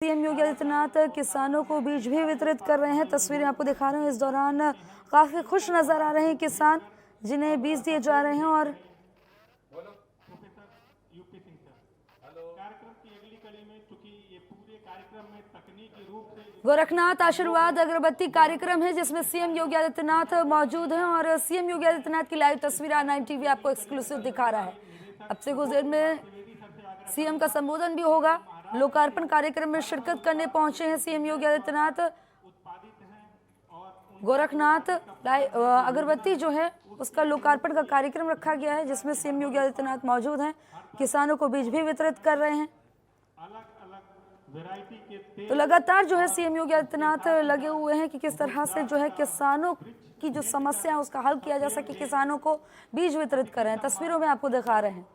CM Yogi Adityanath किसानों को बीज भी वितरित कर रहे हैं। तस्वीरें आपको दिखा रहे हैं। इस दौरान काफी खुश नजर आ रहे हैं किसान जिन्हें बीज दिए जा रहे हैं। और गोरखनाथ आशीर्वाद अगरबत्ती कार्यक्रम है जिसमें सीएम योगी आदित्यनाथ मौजूद हैं और सीएम योगी आदित्यनाथ की लाइव तस्वीर R9 टीवी आपको एक्सक्लूसिव दिखा रहा है। अब से कुछ देर में सीएम का संबोधन भी होगा। लोकार्पण कार्यक्रम में शिरकत करने पहुंचे हैं सीएम योगी आदित्यनाथ। गोरखनाथ अगरबत्ती जो है उसका लोकार्पण का कार्यक्रम रखा गया है जिसमें सीएम योगी आदित्यनाथ मौजूद हैं। किसानों को बीज भी वितरित कर रहे हैं। तो लगातार जो है सीएम योगी आदित्यनाथ लगे हुए हैं कि किस तरह से जो है किसानों की जो समस्या है उसका हल किया जा सके, किसानों को बीज वितरित कर रहे हैं। तस्वीरों में आपको दिखा रहे हैं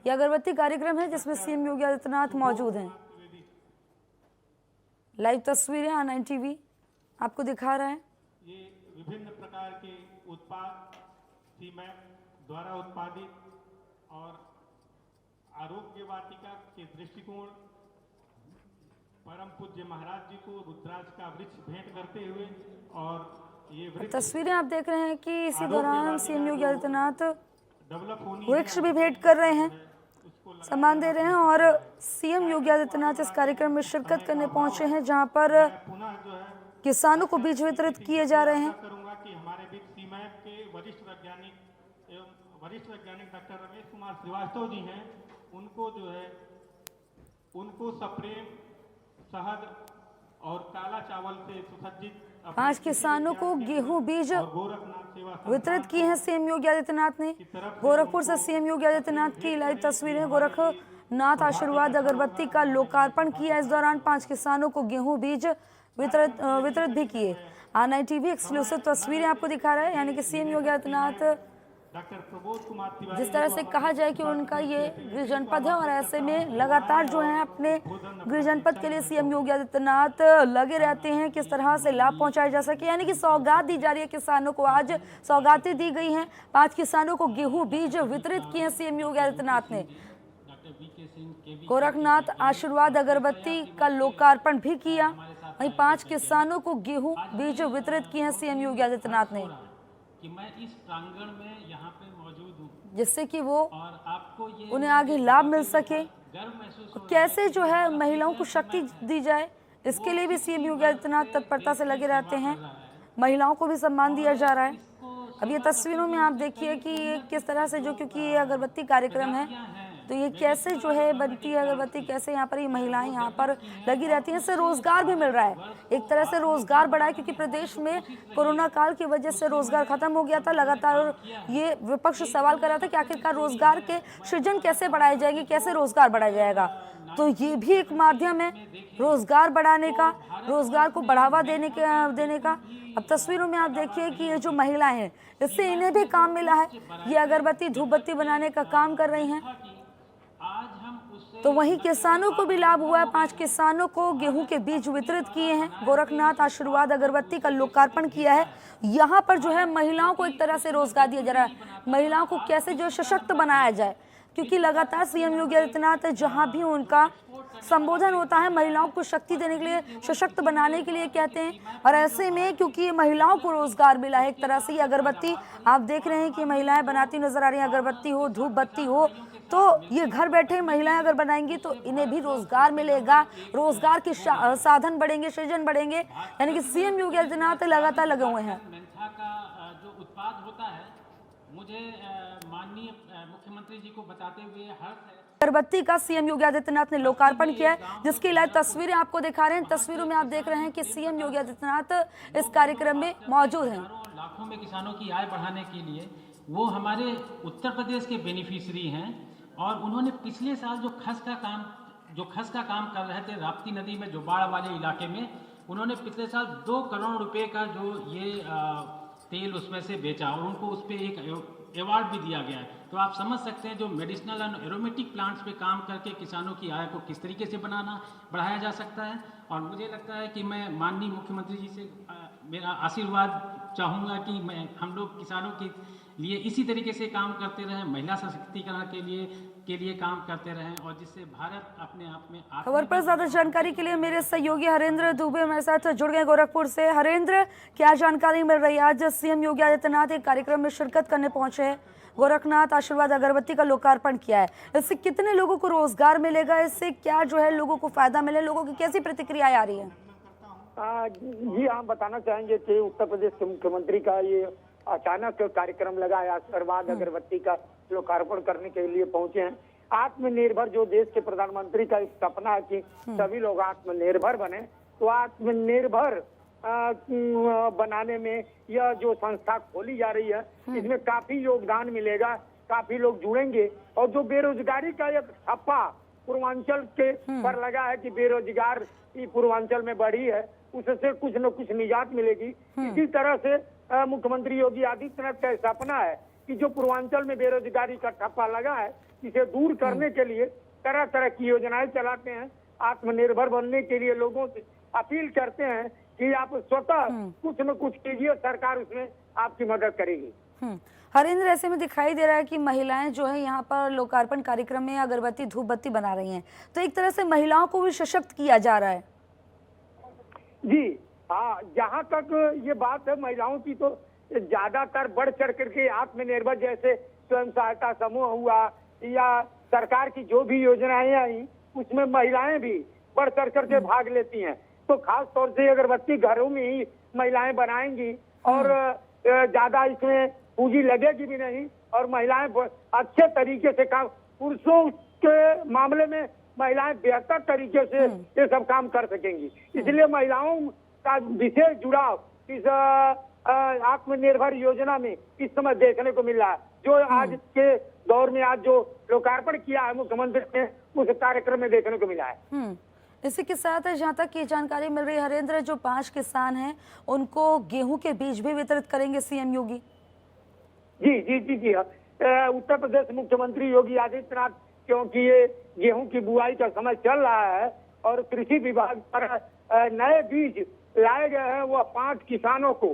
यह अगरबत्ती कार्यक्रम है जिसमें सीएम योगी आदित्यनाथ मौजूद हैं। लाइव तस्वीरें R9 टीवी आपको दिखा रहा है। ये विभिन्न प्रकार के उत्पाद सीमैक द्वारा उत्पादित और आरोग्य वाटिका के दृष्टिकोण परम पूज्य महाराज जी को रुद्राक्ष का वृक्ष भेंट करते हुए और ये तस्वीरें आप देख रहे हैं कि इसी दौरान सीएम योगी आदित्यनाथ डेवलप होनी वृक्ष भी भेंट कर रहे हैं, सम्मान दे रहे हैं। और सीएम योगी आदित्यनाथ इस कार्यक्रम में शिरकत करने पहुंचे हैं जहां पर पुनः जो है किसानों को बीज वितरित किए जा रहे हैं। करूंगा कि हमारे बीच सीमैक के वरिष्ठ वैज्ञानिक डॉक्टर रमेश कुमार श्रीवास्तव जी हैं। उनको जो है उनको सप्रेम शहद और काला चावल से सुसज्जित 5 किसानों को गेहूं बीज गोरखनाथ सेवा वितरित किए हैं सीएम योगी आदित्यनाथ ने। गोरखपुर से सीएम योगी आदित्यनाथ की लाइव तस्वीरें। गोरखनाथ आशीर्वाद अगरबत्ती का लोकार्पण किया। इस दौरान 5 किसानों को गेहूं बीज वितरित भी किए। R9 टीवी एक्सक्लूसिव तस्वीरें आपको दिखा रहा है। यानी कि सीएम योगी आदित्यनाथ डॉक्टर प्रबोध कुमार तिवारी जिस तरह से कहा जाए कि उनका ये गृह जनपद है और ऐसे में लगातार जो है अपने गृह जनपद के लिए सीएम योगी आदित्यनाथ लगे रहते हैं किस तरह से लाभ पहुंचाया जा सके। यानी कि सौगात दी जा रही है किसानों को। आज सौगातें दी गई हैं। 5 किसानों को गेहूं बीज वितरित किए हैं सीएम योगी आदित्यनाथ ने। गोरखनाथ आशीर्वाद अगरबत्ती का लोकार्पण भी किया। वहीं 5 किसानों को गेहूं बीज वितरित किए हैं सीएम योगी आदित्यनाथ ने कि मैं इस प्रांगण में यहाँ पे मौजूद हूँ जिससे कि वो और आपको ये उन्हें आगे लाभ मिल सके। गर्व महसूस कैसे जो है महिलाओं को शक्ति दी जाए इसके लिए भी सीएम योगी आदित्यनाथ तत्परता से लगे रहते हैं। महिलाओं को भी सम्मान दिया जा रहा है। अब ये तस्वीरों में आप देखिए कि ये किस तरह से जो क्योंकि ये अगरबत्ती कार्यक्रम है तो ये कैसे जो है बनती है अगरबत्ती, कैसे यहाँ पर ये महिलाएं यहाँ पर लगी रहती हैं। इससे रोजगार भी मिल रहा है। एक तरह से रोजगार बढ़ा है क्योंकि प्रदेश में कोरोना काल की वजह से रोजगार खत्म हो गया था। लगातार ये विपक्ष सवाल कर रहा था कि आखिरकार रोजगार के सृजन कैसे बढ़ाई जाएगी, कैसे रोजगार बढ़ाया जाएगा। तो ये भी एक माध्यम है रोजगार बढ़ाने का, रोजगार को बढ़ावा देने का। अब तस्वीरों में आप देखिए कि ये जो महिलाएं हैं इससे इन्हें भी काम मिला है। ये अगरबत्ती धूप बत्ती बनाने का काम कर रही हैं। तो वहीं किसानों को भी लाभ हुआ है। 5 किसानों को गेहूं के बीज वितरित किए हैं। गोरखनाथ आशीर्वाद अगरबत्ती का लोकार्पण किया है। यहाँ पर जो है महिलाओं को एक तरह से रोजगार दिया जा रहा है। महिलाओं को कैसे जो सशक्त बनाया जाए क्योंकि लगातार सीएम योगी आदित्यनाथ जहां भी उनका संबोधन होता है महिलाओं को शक्ति देने के लिए, सशक्त बनाने के लिए कहते हैं। और ऐसे में क्योंकि ये महिलाओं को रोजगार मिला है एक तरह से। ये अगरबत्ती आप देख रहे हैं कि महिलाएं बनाती नजर आ रही हैं। अगरबत्ती हो, धूप बत्ती हो, तो ये घर बैठे महिलाएं अगर बनाएंगी तो इन्हें भी रोजगार मिलेगा। रोजगार के साधन बढ़ेंगे, सृजन बढ़ेंगे। यानी कि सीएम योगी आदित्यनाथ लगातार लगे हुए हैं। मेंथा का जो उत्पाद होता है मुझे माननीय मुख्यमंत्री जी को बताते हुए हर्ष है। अगरबत्ती का सीएम योगी आदित्यनाथ ने लोकार्पण किया है जिसकी लाइव तस्वीरें आपको दिखा रहे हैं। तस्वीरों में आप देख रहे हैं कि सीएम योगी आदित्यनाथ इस कार्यक्रम में मौजूद हैं। लाखों में किसानों की आय बढ़ाने के लिए वो हमारे उत्तर प्रदेश के बेनिफिशियरी हैं और उन्होंने पिछले साल जो खस का काम कर रहे थे राप्ती नदी में जो बाढ़ वाले इलाके में, उन्होंने पिछले साल 2 करोड़ रुपए का जो ये तेल उसमें से बेचा और उनको उस पर एक अवार्ड भी दिया गया है। तो आप समझ सकते हैं जो मेडिसिनल एंड एरोमेटिक प्लांट्स पे काम करके किसानों की आय को किस तरीके से बढ़ाया जा सकता है। और मुझे लगता है कि मैं माननीय मुख्यमंत्री जी से मेरा आशीर्वाद चाहूँगा कि हम लोग किसानों के लिए इसी तरीके से काम करते रहें, महिला सशक्तिकरण के लिए काम करते रहें और जिससे भारत अपने आप में खबर पर ज्यादा जानकारी के लिए मेरे सहयोगी हरेंद्र दुबे हमारे साथ जुड़ गए गोरखपुर से। हरेंद्र, क्या जानकारी मिल रही है? आज सीएम योगी आदित्यनाथ एक कार्यक्रम में शिरकत करने पहुंचे हैं, गोरखनाथ आशीर्वाद अगरबत्ती का लोकार्पण किया है। इससे कितने लोगों को रोजगार मिलेगा? इससे क्या जो है लोगों को फायदा मिले? लोगों की कैसी प्रतिक्रियाएं आ रही है? जी, हम बताना चाहेंगे कि उत्तर प्रदेश के मुख्यमंत्री का ये अचानक कार्यक्रम लगा है, आशीर्वाद अगरबत्ती का लोकार्पण करने के लिए पहुंचे हैं। आत्मनिर्भर जो देश के प्रधानमंत्री का एक सपना है कि सभी लोग आत्मनिर्भर बने, तो आत्मनिर्भर बनाने में यह जो संस्था खोली जा रही है, इसमें काफी योगदान मिलेगा, काफी लोग जुड़ेंगे। और जो बेरोजगारी का एक ठप्पा पूर्वांचल के पर लगा है कि बेरोजगारी पूर्वांचल में बढ़ी है, उससे कुछ न कुछ निजात मिलेगी। इसी तरह से मुख्यमंत्री योगी आदित्यनाथ का सपना है कि जो पूर्वांचल में बेरोजगारी का ठप्पा लगा है, इसे दूर करने के लिए तरह तरह की योजनाएं चलाते हैं। आत्मनिर्भर बनने के लिए लोगों से अपील करते हैं कि आप स्वतः कुछ न कुछ कीजिए, सरकार उसमें आपकी मदद करेगी। हरेंद्र, ऐसे में दिखाई दे रहा है कि महिलाएं जो है यहाँ पर लोकार्पण कार्यक्रम में अगरबत्ती धूप बत्ती बना रही हैं, तो एक तरह से महिलाओं को भी सशक्त किया जा रहा है। जी हाँ, जहाँ तक ये बात है महिलाओं की, तो ज्यादातर बढ़ चढ़ करके आत्मनिर्भर जैसे स्वयं सहायता समूह हुआ या सरकार की जो भी योजनाएं आई, उसमें महिलाएं भी बढ़ चढ़ करके भाग लेती हैं। तो खास तौर से अगरबत्ती घरों में ही महिलाएं बनाएंगी और ज्यादा इसमें पूंजी लगेगी भी नहीं और महिलाएं अच्छे तरीके से काम, पुरुषों के मामले में महिलाएं बेहतर तरीके से ये सब काम कर सकेंगी। इसलिए महिलाओं का विशेष जुड़ाव इस आत्मनिर्भर योजना में इस समय देखने को मिल रहा है। जो आज के दौर में आज जो लोकार्पण किया है मुख्यमंत्री ने, उस कार्यक्रम में देखने को मिला है। इसी के साथ जहाँ तक ये जानकारी मिल रही है हरेंद्र, जो 5 किसान हैं उनको गेहूं के बीज भी वितरित करेंगे सीएम योगी। जी जी जी जी उत्तर प्रदेश मुख्यमंत्री योगी आदित्यनाथ, क्योंकि ये गेहूं की बुआई का समय चल रहा है और कृषि विभाग पर नए बीज लाए गए हैं, वह 5 किसानों को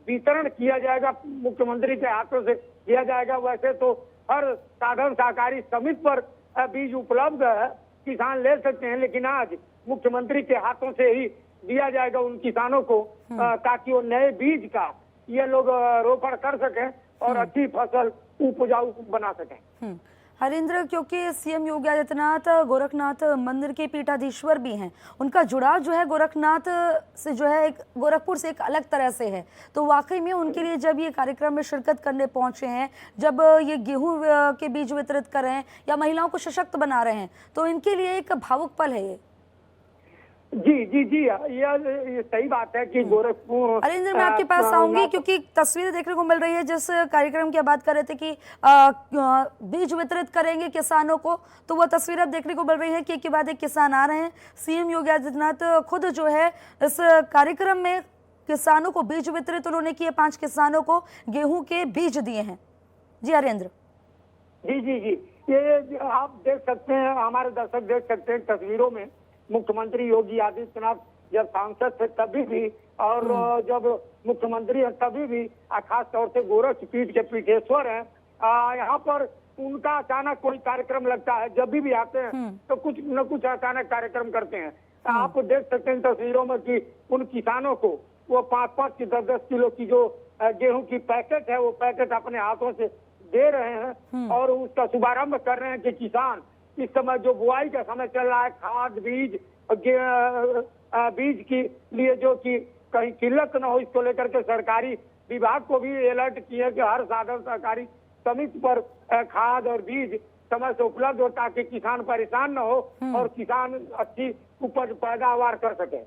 वितरण किया जाएगा, मुख्यमंत्री के हाथों से किया जाएगा। वैसे तो हर साधन सहकारी समिति पर बीज उपलब्ध है, किसान ले सकते हैं, लेकिन आज मुख्यमंत्री के हाथों से ही दिया जाएगा उन किसानों को, ताकि वो नए बीज का ये लोग रोपण कर सकें और अच्छी फसल उपजाऊ बना सकें। हरेंद्र, क्योंकि सीएम योगी आदित्यनाथ गोरखनाथ मंदिर के पीठाधीश्वर भी हैं, उनका जुड़ाव जो है गोरखनाथ से जो है एक गोरखपुर से एक अलग तरह से है, तो वाकई में उनके लिए जब ये कार्यक्रम में शिरकत करने पहुंचे हैं, जब ये गेहूं के बीज वितरित कर रहे हैं या महिलाओं को सशक्त बना रहे हैं, तो इनके लिए एक भावुक पल है ये। जी जी जी, ये सही बात है कि गोरखपुर। हरेंद्र, मैं आपके पास आऊंगी क्योंकि तस्वीरें देखने को मिल रही है जिस कार्यक्रम की बात कर रहे थे कि बीज वितरित करेंगे किसानों को, तो वो तस्वीर अब देखने को मिल रही है कि एक के बाद एक किसान आ रहे हैं। सीएम योगी आदित्यनाथ खुद जो है इस कार्यक्रम में किसानों को बीज वितरित उन्होंने किए, 5 किसानों को गेहूं के बीज दिए हैं। जी हरेंद्र। जी जी जी, ये आप देख सकते हैं, हमारे दर्शक देख सकते हैं तस्वीरों में, मुख्यमंत्री योगी आदित्यनाथ जब सांसद थे तभी भी और जब मुख्यमंत्री है तभी भी, खास तौर से गोरखपीठ के पीठेश्वर हैं, यहाँ पर उनका अचानक कोई कार्यक्रम लगता है, जब भी आते हैं तो कुछ न कुछ अचानक कार्यक्रम करते हैं। आप देख सकते हैं तस्वीरों में कि उन किसानों को वो 5-5 की 10-10 किलो की जो गेहूं की पैकेट है, वो पैकेट अपने हाथों से दे रहे हैं और उसका शुभारंभ कर रहे हैं कि किसान इस समय जो बुआई का समय चल रहा है, खाद बीज बीज के लिए जो कि कहीं किल्लत न हो, इसको लेकर के सरकारी विभाग को भी अलर्ट किया कि हर साधन सहकारी समिति पर खाद और बीज समय से उपलब्ध हो, ताकि किसान परेशान न हो और किसान अच्छी उपज पैदावार कर सके।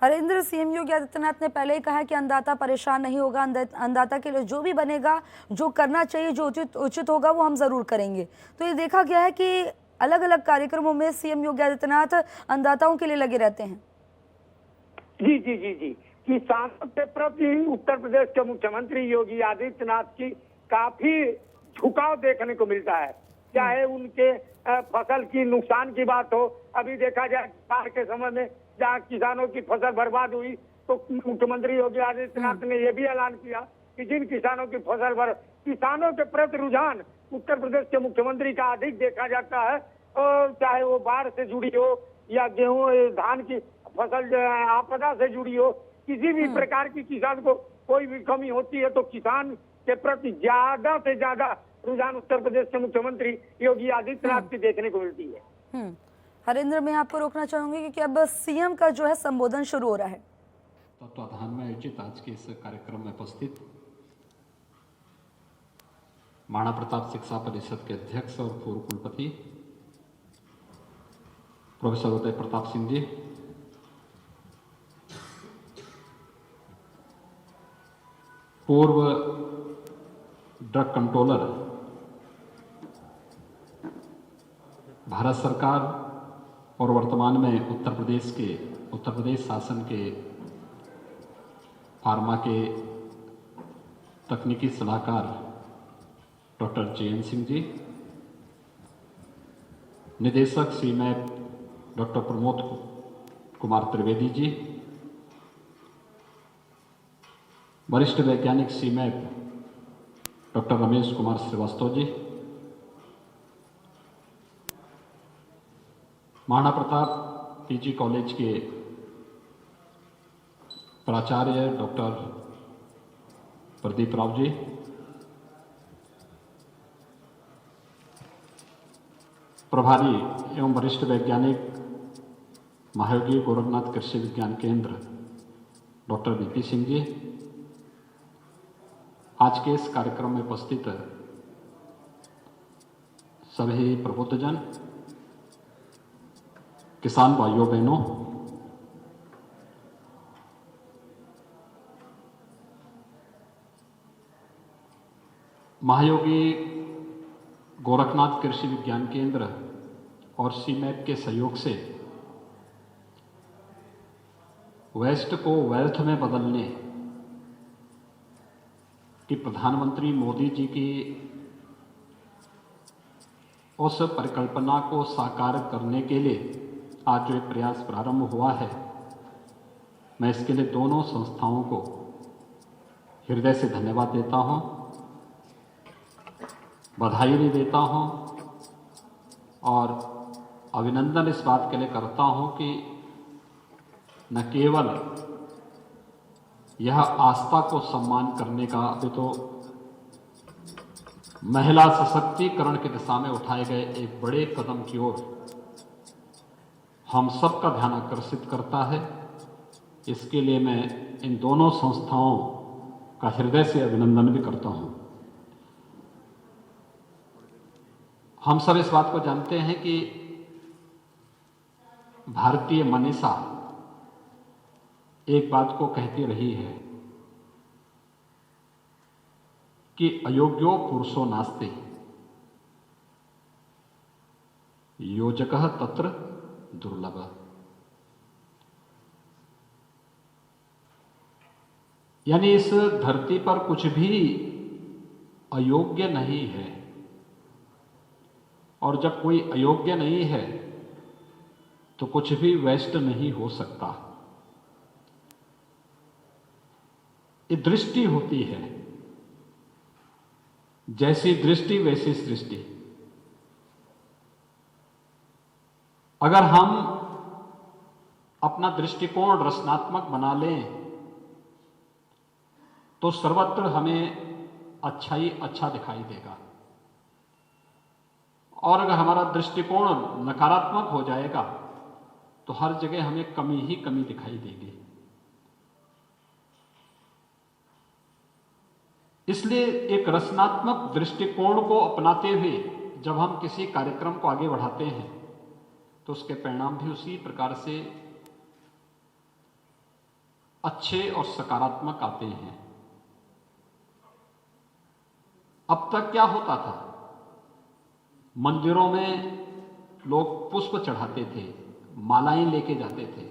हरेंद्र, सीएम योगी आदित्यनाथ ने पहले ही कहा है कि अन्नदाता परेशान नहीं होगा, अन्नदाता के लिए जो भी बनेगा, जो करना चाहिए, जो उचित होगा वो हम जरूर करेंगे। तो ये देखा गया है कि अलग अलग कार्यक्रमों में सीएम योगी आदित्यनाथ अन्नदाताओं के लिए लगे रहते हैं। जी जी जी जी, किसानों के प्रति उत्तर प्रदेश के मुख्यमंत्री योगी आदित्यनाथ की काफी झुकाव देखने को मिलता है, चाहे उनके फसल की नुकसान की बात हो। अभी देखा जाए बाढ़ के समय में जहाँ किसानों की फसल बर्बाद हुई, तो मुख्यमंत्री योगी आदित्यनाथ ने यह भी ऐलान किया कि जिन किसानों की फसल पर किसानों के प्रति रुझान उत्तर प्रदेश के मुख्यमंत्री का अधिक देखा जाता है, और चाहे वो बाढ़ से जुड़ी हो या गेहूं धान की फसल आपदा से जुड़ी हो, किसी भी प्रकार की किसान को कोई भी कमी होती है तो किसान के प्रति ज्यादा से ज्यादा रुझान उत्तर प्रदेश के मुख्यमंत्री योगी आदित्यनाथ की देखने को मिलती है। हरेंद्र, मैं आपको रोकना चाहूंगी क्योंकि अब सीएम का जो है संबोधन शुरू हो रहा है। तत्वाधान में आयोजित आज के इस कार्यक्रम में उपस्थित महाराणा प्रताप शिक्षा परिषद के अध्यक्ष और पूर्व कुलपति प्रोफेसर उदय प्रताप सिंह जी, पूर्व ड्रग कंट्रोलर भारत सरकार और वर्तमान में उत्तर प्रदेश शासन के फार्मा के तकनीकी सलाहकार डॉक्टर JN सिंह जी, निदेशक सीमैप डॉक्टर प्रमोद कुमार त्रिवेदी जी, वरिष्ठ वैज्ञानिक सीमैप doctor Ramesh Kumar Srivastava ji, Maharana Pratap PG college के प्राचार्य डॉक्टर प्रदीप राव जी, प्रभारी एवं वरिष्ठ वैज्ञानिक महायोगी गोरखनाथ कृषि विज्ञान केंद्र डॉक्टर VP सिंह जी, आज के इस कार्यक्रम में उपस्थित सभी प्रबुद्धजन, किसान भाइयों बहनों, महायोगी गोरखनाथ कृषि विज्ञान केंद्र और सीमैप के सहयोग से वेस्ट को वेल्थ में बदलने कि प्रधानमंत्री मोदी जी की उस परिकल्पना को साकार करने के लिए आज जो एक प्रयास प्रारंभ हुआ है, मैं इसके लिए दोनों संस्थाओं को हृदय से धन्यवाद देता हूं, बधाई भी देता हूं और अभिनंदन इस बात के लिए करता हूं कि न केवल यह आस्था को सम्मान करने का, अभी तो महिला सशक्तिकरण की दिशा में उठाए गए एक बड़े कदम की ओर हम सबका ध्यान आकर्षित करता है। इसके लिए मैं इन दोनों संस्थाओं का हृदय से अभिनंदन भी करता हूं। हम सब इस बात को जानते हैं कि भारतीय मनीषा एक बात को कहती रही है कि अयोग्यो पुरुषो नास्ति, योजकः तत्र दुर्लभ। यानी इस धरती पर कुछ भी अयोग्य नहीं है, और जब कोई अयोग्य नहीं है तो कुछ भी वेस्ट नहीं हो सकता। ये दृष्टि होती है, जैसी दृष्टि वैसी सृष्टि। अगर हम अपना दृष्टिकोण रचनात्मक बना लें तो सर्वत्र हमें अच्छा ही अच्छा दिखाई देगा, और अगर हमारा दृष्टिकोण नकारात्मक हो जाएगा तो हर जगह हमें कमी ही कमी दिखाई देगी। इसलिए एक रचनात्मक दृष्टिकोण को अपनाते हुए जब हम किसी कार्यक्रम को आगे बढ़ाते हैं तो उसके परिणाम भी उसी प्रकार से अच्छे और सकारात्मक आते हैं। अब तक क्या होता था, मंदिरों में लोग पुष्प चढ़ाते थे, मालाएं लेके जाते थे,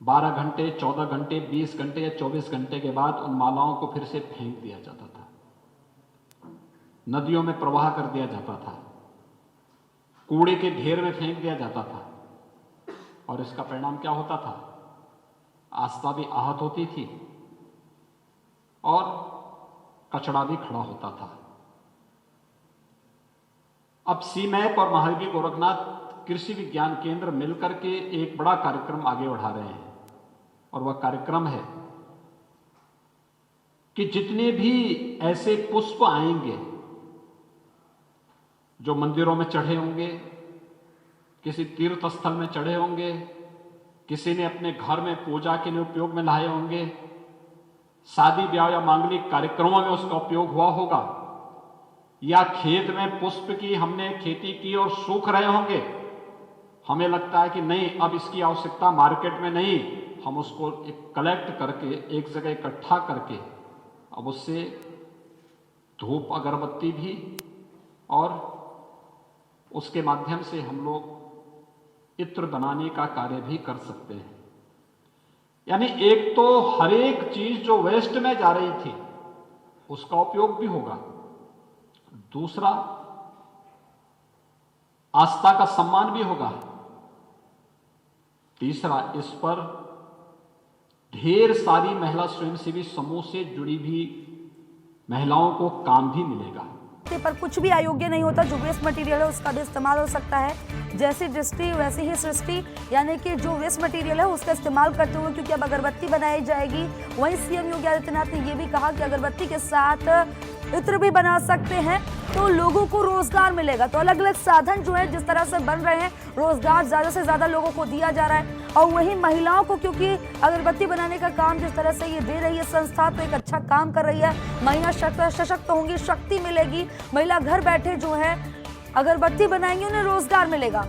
12 घंटे 14 घंटे 20 घंटे या 24 घंटे के बाद उन मालाओं को फिर से फेंक दिया जाता था, नदियों में प्रवाह कर दिया जाता था, कूड़े के ढेर में फेंक दिया जाता था। और इसका परिणाम क्या होता था, आस्था भी आहत होती थी और कचड़ा भी खड़ा होता था। अब सीमैप और महावीर गोरखनाथ कृषि विज्ञान केंद्र मिलकर के एक बड़ा कार्यक्रम आगे बढ़ा रहे हैं, और वह कार्यक्रम है कि जितने भी ऐसे पुष्प आएंगे जो मंदिरों में चढ़े होंगे, किसी तीर्थ स्थल में चढ़े होंगे, किसी ने अपने घर में पूजा के लिए उपयोग में लाए होंगे, शादी ब्याह या मांगलिक कार्यक्रमों में उसका उपयोग हुआ होगा, या खेत में पुष्प की हमने खेती की और सूख रहे होंगे, हमें लगता है कि नहीं अब इसकी आवश्यकता मार्केट में नहीं, हम उसको कलेक्ट करके एक जगह इकट्ठा करके अब उससे धूप अगरबत्ती भी और उसके माध्यम से हम लोग इत्र बनाने का कार्य भी कर सकते हैं। यानी एक तो हर एक चीज जो वेस्ट में जा रही थी उसका उपयोग भी होगा, दूसरा आस्था का सम्मान भी होगा, तीसरा इस पर ढेर सारी महिला स्वयंसेवी समूह से जुड़ी भी महिलाओं को काम भी मिलेगा। पर कुछ भी अयोग्य नहीं होता, जो वेस्ट मटेरियल है उसका भी इस्तेमाल हो सकता है। जैसी दृष्टि वैसी ही सृष्टि, यानी कि जो वेस्ट मटेरियल है उसका इस्तेमाल करते हुए, क्योंकि अब अगरबत्ती बनाई जाएगी। वहीं सीएम योगी आदित्यनाथ ने यह भी कहा कि अगरबत्ती के साथ इत्र भी बना सकते हैं तो लोगों को रोजगार मिलेगा। तो अलग अलग साधन जो है जिस तरह से बन रहे हैं, रोजगार ज्यादा से ज्यादा लोगों को दिया जा रहा है। और वहीं महिलाओं को, क्योंकि अगरबत्ती बनाने का काम जिस तरह से ये दे रही है संस्था, तो एक अच्छा काम कर रही है। महिला सशक्त होंगी, शक्ति मिलेगी। महिला घर बैठे जो है अगरबत्ती बनाएंगी, उन्हें रोजगार मिलेगा।